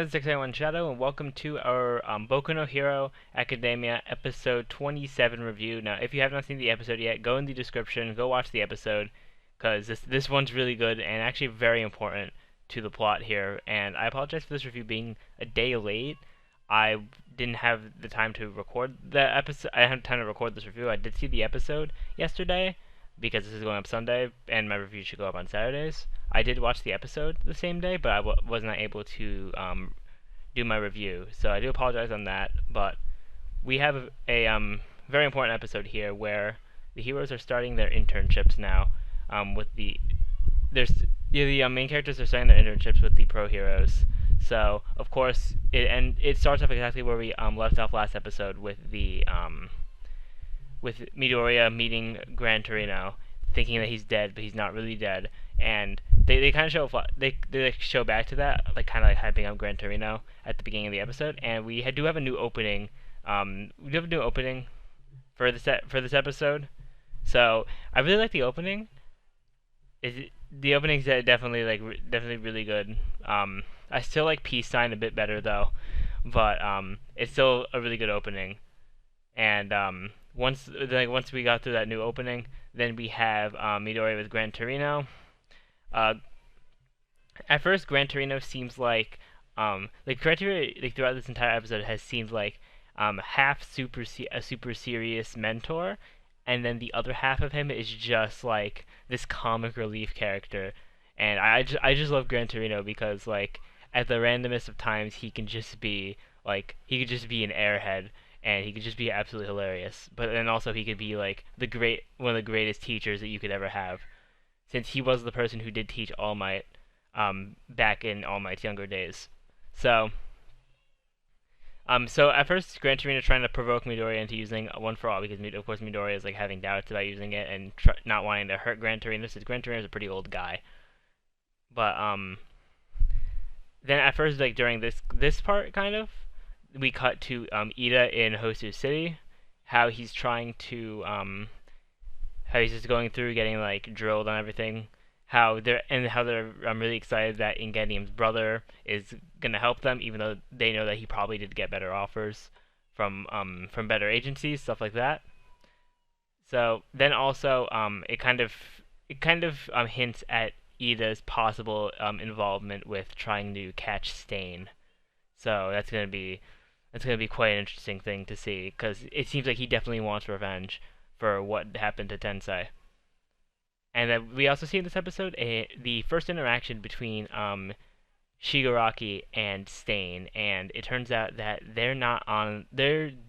guys, it's 681 Shadow, and welcome to our Boku no Hero Academia episode 27 review. Now, if you have not seen the episode yet, go in the description, go watch the episode, because this one's really good and actually very important to the plot here. And I apologize for this review being a day late. I didn't have the time to record the episode. I didn't have time to record this review. I did see the episode yesterday, because this is going up Sunday, and my review should go up on Saturdays. I did watch the episode the same day, but I was not able to do my review, so I do apologize on that. But we have a very important episode here where the heroes are starting their internships now. The main characters are starting their internships with the pro heroes. So of course it starts off exactly where we left off last episode with Midoriya meeting Gran Torino, thinking that he's dead, but he's not really dead, and they kind of show back to that, like kind of like hyping up Gran Torino at the beginning of the episode, and we do have a new opening. We do have a new opening for this episode, so I really like the opening. The opening's definitely really good. I still like Peace Sign a bit better though, but it's still a really good opening, and once we got through that new opening, then we have Midoriya with Gran Torino. At first, Gran Torino seems like Gran Torino, throughout this entire episode has seemed like half a super serious mentor, and then the other half of him is just like this comic relief character. And I just love Gran Torino because like at the randomest of times he could just be an airhead, and he could just be absolutely hilarious. But then also he could be like one of the greatest teachers that you could ever have, since he was the person who did teach All Might back in All Might's younger days. So at first Gran Torino trying to provoke Midoriya into using One for All, because of course Midoriya is like having doubts about using it and not wanting to hurt Gran Torino, since Gran Torino is a pretty old guy. But then at first, like during this part kind of, we cut to Ida in Hosu City, how he's trying to how he's just going through getting like drilled on everything, how they're really excited that Ingenium's brother is gonna help them, even though they know that he probably did get better offers from better agencies, stuff like that. So then also it kind of hints at Ida's possible involvement with trying to catch Stain. So that's gonna be quite an interesting thing to see, because it seems like he definitely wants revenge for what happened to Tensei. And then we also see in this episode the first interaction between Shigaraki and Stain, and it turns out that they don't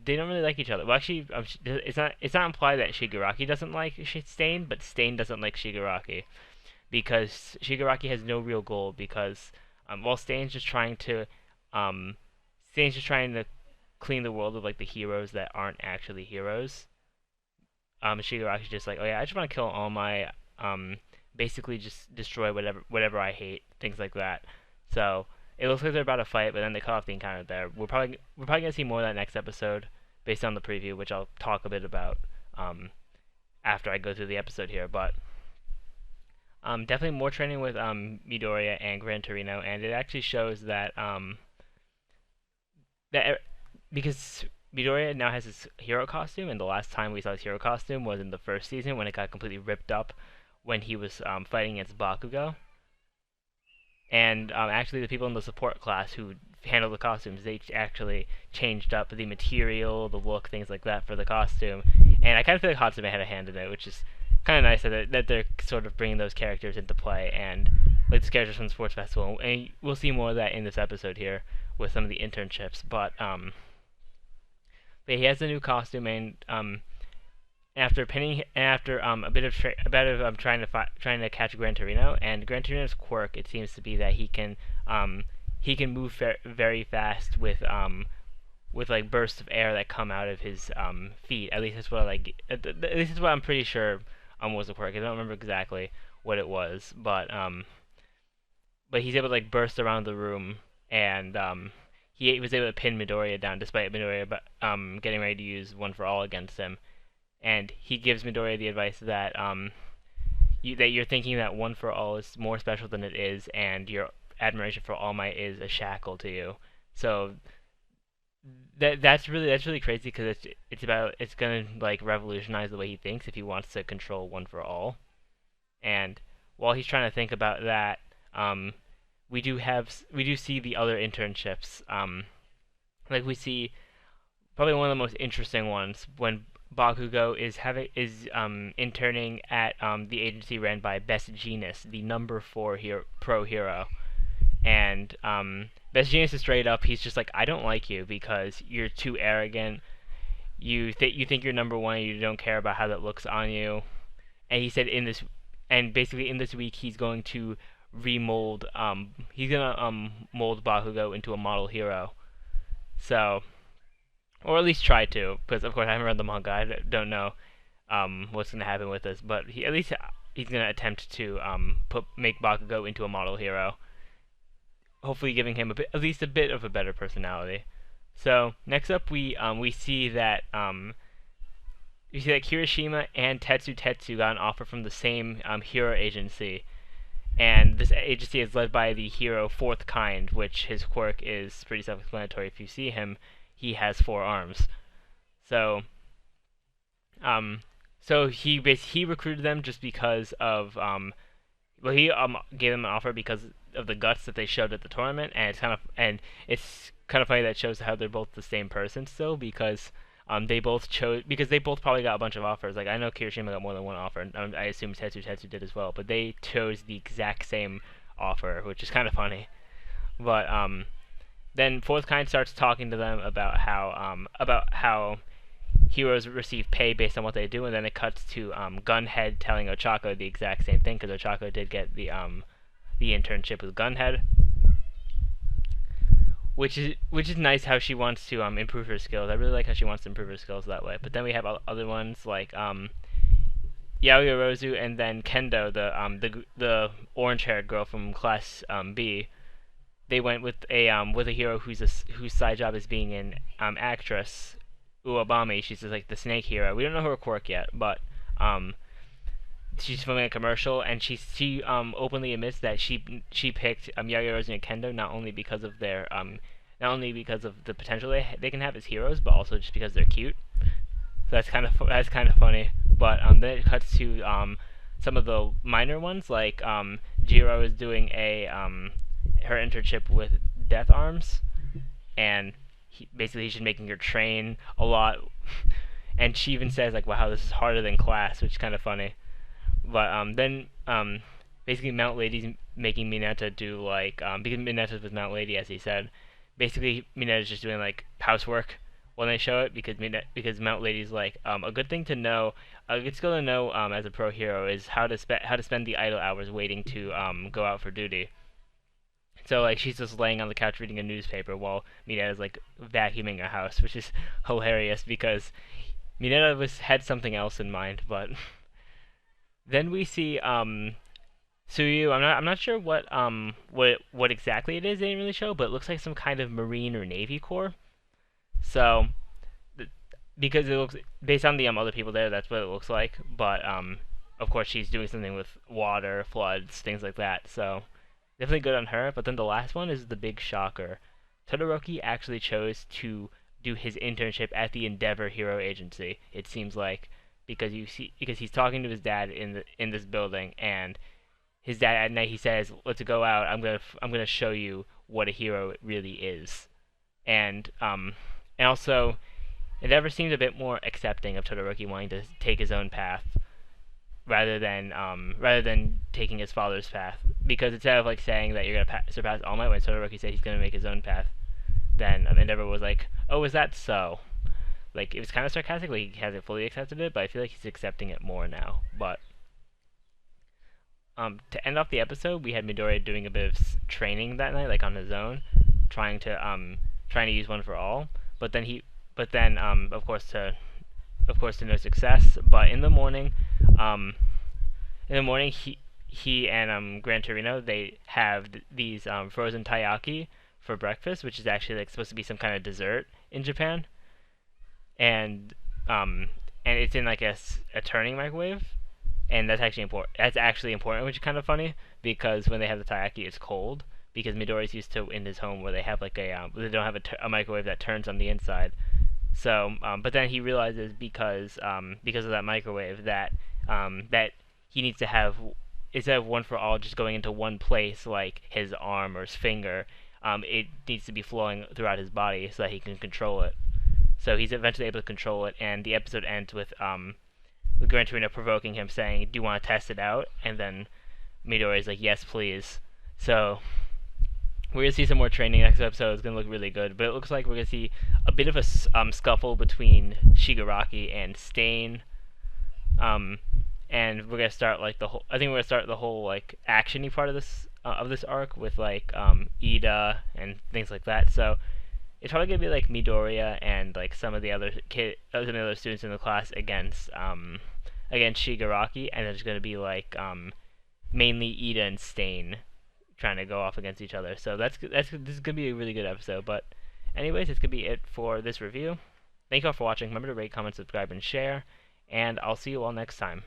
really like each other. Well, actually, it's not implied that Shigaraki doesn't like Stain, but Stain doesn't like Shigaraki, because Shigaraki has no real goal, because while Stain's just trying to clean the world of like the heroes that aren't actually heroes. Shigaraki's just like, oh yeah, I just want to kill all my basically just destroy whatever I hate, things like that. So it looks like they're about to fight, but then they cut off the encounter there. We're probably gonna see more of that next episode, based on the preview, which I'll talk a bit about after I go through the episode here. But definitely more training with Midoriya and Gran Torino, and it actually shows that because Midoriya now has his hero costume, and the last time we saw his hero costume was in the first season, when it got completely ripped up when he was fighting against Bakugo. And actually the people in the support class who handle the costumes, they actually changed up the material, the look, things like that for the costume. And I kind of feel like Hatsume had a hand in it, which is kind of nice that they're sort of bringing those characters into play, and like the characters from the sports festival. And we'll see more of that in this episode here with some of the internships. But he has a new costume, and after a bit of trying to catch Gran Torino, and Gran Torino's quirk, it seems to be that he can move very fast with like bursts of air that come out of his feet. At least that's what I'm pretty sure was the quirk. I don't remember exactly what it was, but he's able to like burst around the room, and he was able to pin Midoriya down despite Midoriya getting ready to use One for All against him. And he gives Midoriya the advice that you're thinking that One for All is more special than it is, and you're admiration for All Might is a shackle to you. So that's really crazy because it's gonna like revolutionize the way he thinks if he wants to control One for All. And while he's trying to think about that, um, we do see the other internships. Like we see probably one of the most interesting ones when Bakugo is interning at the agency ran by Best Genius, the number 4 pro hero. And Best Genius is straight up. He's just like, I don't like you because you're too arrogant. You think you're number 1. You don't care about how that looks on you. And he said basically in this week he's going to remold. He's gonna mold Bakugo into a model hero. So, or at least try to, because of course I haven't read the manga. I don't know what's gonna happen with this, but at least he's gonna attempt to make Bakugo into a model hero. Hopefully, giving him at least a bit of a better personality. So next up, we see that Kirishima and Tetsu got an offer from the same hero agency, and this agency is led by the hero Fourth Kind, which his quirk is pretty self-explanatory. If you see him, he has 4 arms. So, he recruited them just because of he gave them an offer because of the guts that they showed at the tournament, and it's kind of funny that shows how they're both the same person still because they both probably got a bunch of offers. Like I know Kirishima got more than one offer, and I assume Tetsu did as well, but they chose the exact same offer, which is kind of funny. But then Fourth Kind starts talking to them about how heroes receive pay based on what they do, and then it cuts to Gunhead telling Ochako the exact same thing because Ochako did get the internship with Gunhead, which is nice how she wants to improve her skills. I really like how she wants to improve her skills that way. But then we have other ones like Yaoyorozu and then Kendo, the orange-haired girl from class B. They went with a hero whose side job is being an actress, Uwabami. She's just like the snake hero. We don't know her quirk yet, but she's filming a commercial, and she openly admits that she picked Yaoyorozu and Kendo not only because of the potential they can have as heroes, but also just because they're cute. So that's kind of funny. But then it cuts to some of the minor ones, like Jiro is doing her internship with Death Arms, and basically he's just making her train a lot. And she even says like, "Wow, this is harder than class," which is kind of funny. But then basically Mount Lady's making Mineta do like because Mineta's with Mount Lady, as he said. Basically Mineta's just doing like housework when they show it because Mount Lady's like a good thing to know, a good skill to know as a pro hero is how to spend the idle hours waiting to go out for duty. So like she's just laying on the couch reading a newspaper while Mineta's like vacuuming a house, which is hilarious because Mineta had something else in mind. But then we see Suyu. I'm not sure what exactly it is. They didn't really show, but it looks like some kind of Marine or Navy Corps. So because it looks based on the other people there, that's what it looks like. But of course she's doing something with water, floods, things like that. So definitely good on her. But then the last one is the big shocker. Todoroki actually chose to do his internship at the Endeavor Hero Agency. It seems like because he's talking to his dad in this building, and his dad at night he says, "Let's go out. I'm gonna show you what a hero really is." And also Endeavor seems a bit more accepting of Todoroki wanting to take his own path rather than taking his father's path. Because instead of like saying that you're gonna surpass All Might, when Todoroki said he's gonna make his own path, then Endeavor was like, "Oh, is that so?" Like it was kind of sarcastic, like he hasn't fully accepted it, but I feel like he's accepting it more now. But to end off the episode, we had Midoriya doing a bit of training that night, like on his own, trying to use One for All. But then of course to no success. But in the morning, he and Gran Torino, they have these frozen taiyaki for breakfast, which is actually like supposed to be some kind of dessert in Japan. And it's in like a turning microwave, and that's actually important. Which is kind of funny because when they have the taiyaki, it's cold, because Midori's used to in his home where they have like they don't have a microwave that turns on the inside. So, but then he realizes because of that microwave that he needs to have, instead of one for all just going into one place like his arm or his finger, it needs to be flowing throughout his body so that he can control it. So he's eventually able to control it, and the episode ends with Gran Torino provoking him, saying, "Do you want to test it out?" And then Midori is like, "Yes, please." So we're gonna see some more training next episode. It's gonna look really good, but it looks like we're gonna see a bit of a scuffle between Shigaraki and Stain. And we're gonna start like the whole. I think we're gonna start the whole like actiony part of this arc with like Ida and things like that. So it's probably gonna be like Midoriya and like some of the other students in the class against Shigaraki, and it's gonna be like mainly Ida and Stain trying to go off against each other. So this is gonna be a really good episode. But anyways, it's gonna be it for this review. Thank you all for watching. Remember to rate, comment, subscribe, and share. And I'll see you all next time.